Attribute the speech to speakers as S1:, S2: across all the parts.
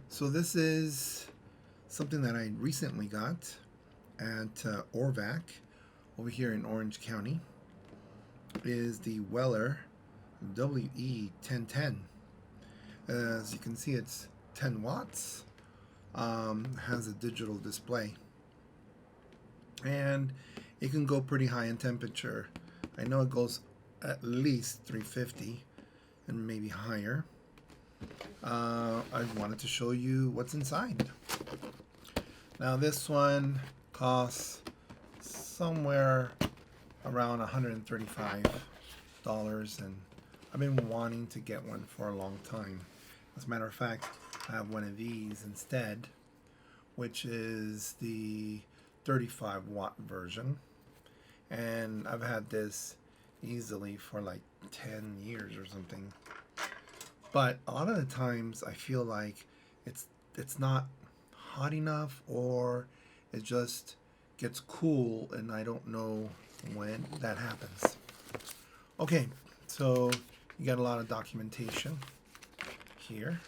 S1: So this is something that I recently got at Orvac over here in Orange County. Is the Weller WE1010. As you can see, it's 10 watts. Has a digital display, and it can go pretty high in temperature. I know it goes at least 350 and maybe higher. I wanted to show you what's inside. Now this one costs somewhere around $135, and I've been wanting to get one for a long time. As a matter of fact, I have one of these instead, which is the 35 watt version, and I've had this easily for like 10 years or something. But a lot of the times I feel like it's not hot enough, or it just gets cool and I don't know when that happens. Okay, so you got a lot of documentation here,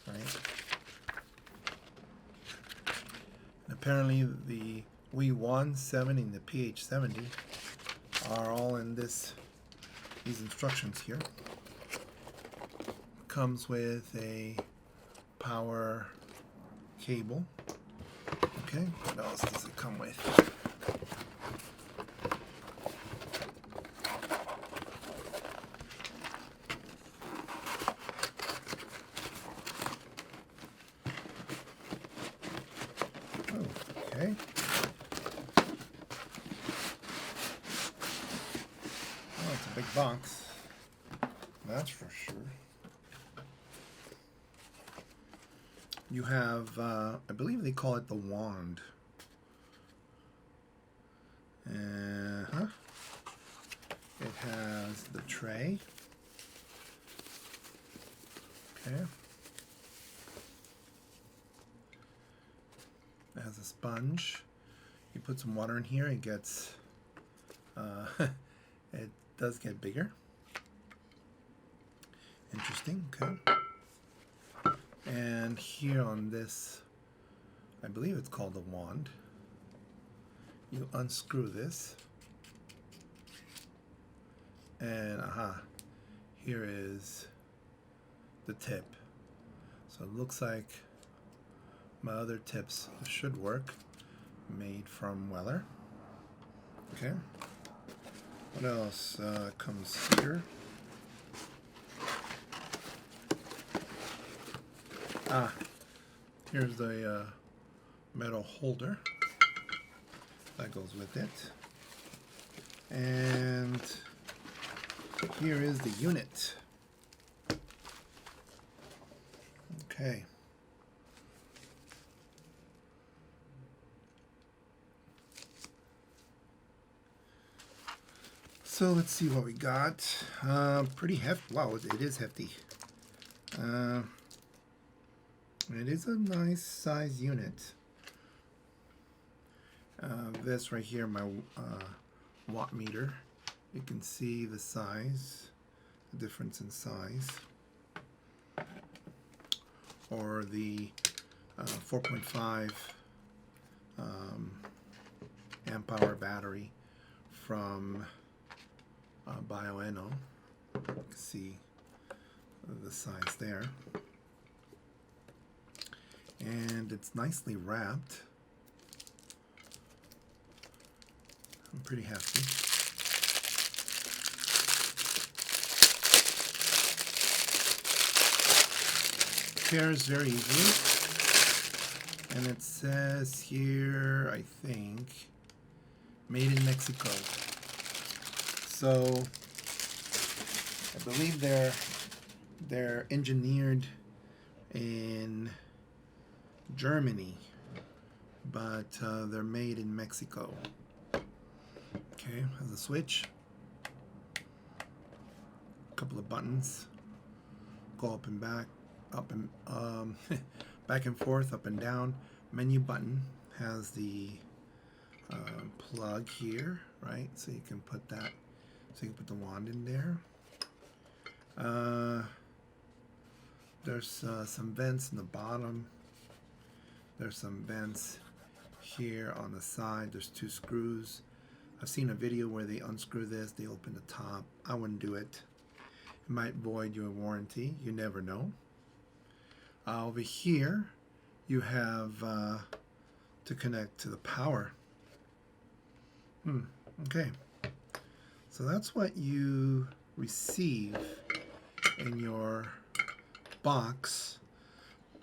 S1: right? And apparently the WE170 and the PH70 are all in these instructions here. Comes with a power cable. Okay, what else does it come with? Okay. Oh, it's a big box. That's for sure. You have, I believe they call it the wand. Uh-huh. It has the tray. Okay. It has a sponge. You put some water in here, it gets, it does get bigger. Interesting, okay. And here on this, I believe it's called a wand. You unscrew this, and here is the tip. So it looks like my other tips should work, made from Weller. Okay. What else comes here? Here's the metal holder that goes with it. And here is the unit. Okay. So let's see what we got. Pretty hefty. Wow, it is hefty. It is a nice size unit. This right here, my watt meter. You can see the size, the difference in size. Or the 4.5 amp hour battery from Bioenno. You can see the size there. And it's nicely wrapped. I'm pretty happy. Tears very easily. And it says here, I think, made in Mexico. So I believe they're engineered in Germany, but they're made in Mexico. Okay, has a switch, a couple of buttons, go up and back, up and back and forth, up and down. Menu button has the plug here, right? So you can put that, so you can put the wand in there. There's some vents in the bottom There's some vents here on the side. There's 2 screws. I've seen a video where they unscrew this, they open the top. I wouldn't do it. It might void your warranty. You never know. Over here, you have to connect to the power. Okay. So that's what you receive in your box.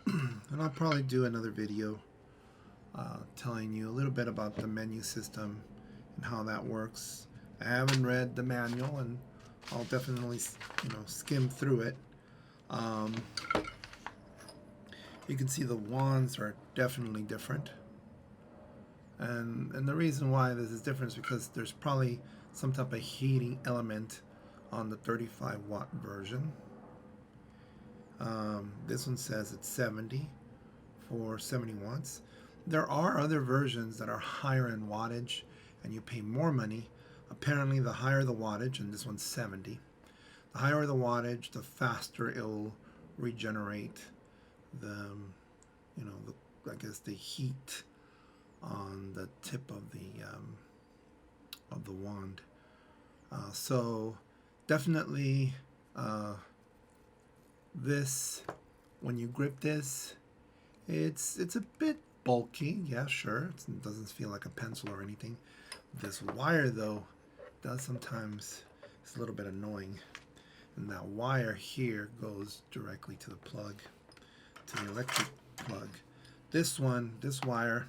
S1: And I'll probably do another video telling you a little bit about the menu system and how that works. I haven't read the manual, and I'll definitely, skim through it. You can see the wands are definitely different, and the reason why this is different is because there's probably some type of heating element on the 35-watt version. This one says it's 70 for 70 watts. There are other versions that are higher in wattage and you pay more money. Apparently the higher the wattage, and this one's 70, the higher the wattage, the faster it'll regenerate the, I guess the heat on the tip of the wand. So definitely this, when you grip this, it's a bit bulky. Yeah, sure, it doesn't feel like a pencil or anything. This wire though does sometimes, it's a little bit annoying, and that wire here goes directly to the plug, to the electric plug. This wire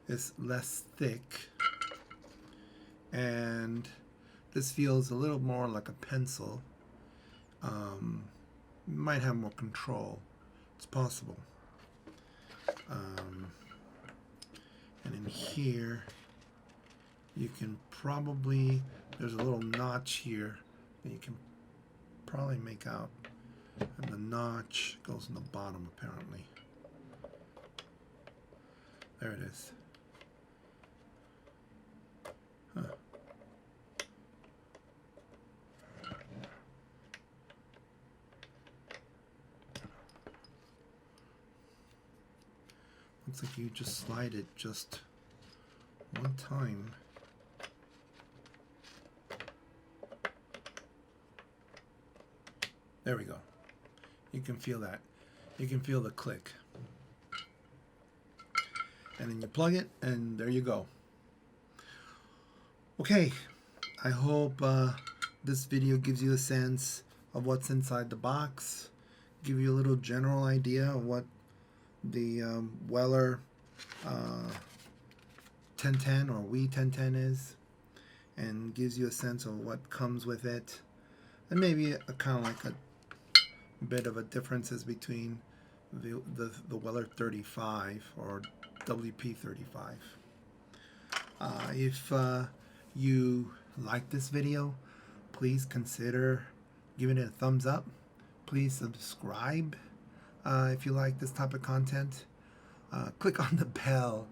S1: is less thick, and this feels a little more like a pencil. Might have more control. It's possible. And in here, you can probably, there's a little notch here that you can probably make out. And the notch goes in the bottom, apparently. There it is. Huh. Looks like you just slide it just one time. There we go. You can feel that. You can feel the click. And then you plug it, and there you go. Okay, I hope this video gives you a sense of what's inside the box, give you a little general idea of what the Weller 1010 or WE 1010 is, and gives you a sense of what comes with it, and maybe a kind of like a bit of a differences between the Weller 35 or WP 35. If you like this video, please consider giving it a thumbs up. Please subscribe if you like this type of content. Click on the bell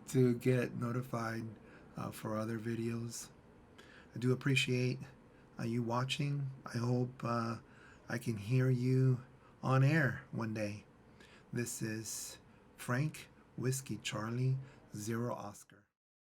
S1: to get notified for other videos. I do appreciate you watching. I hope I can hear you on air one day. This is Frank Whiskey Charlie 0 Oscar.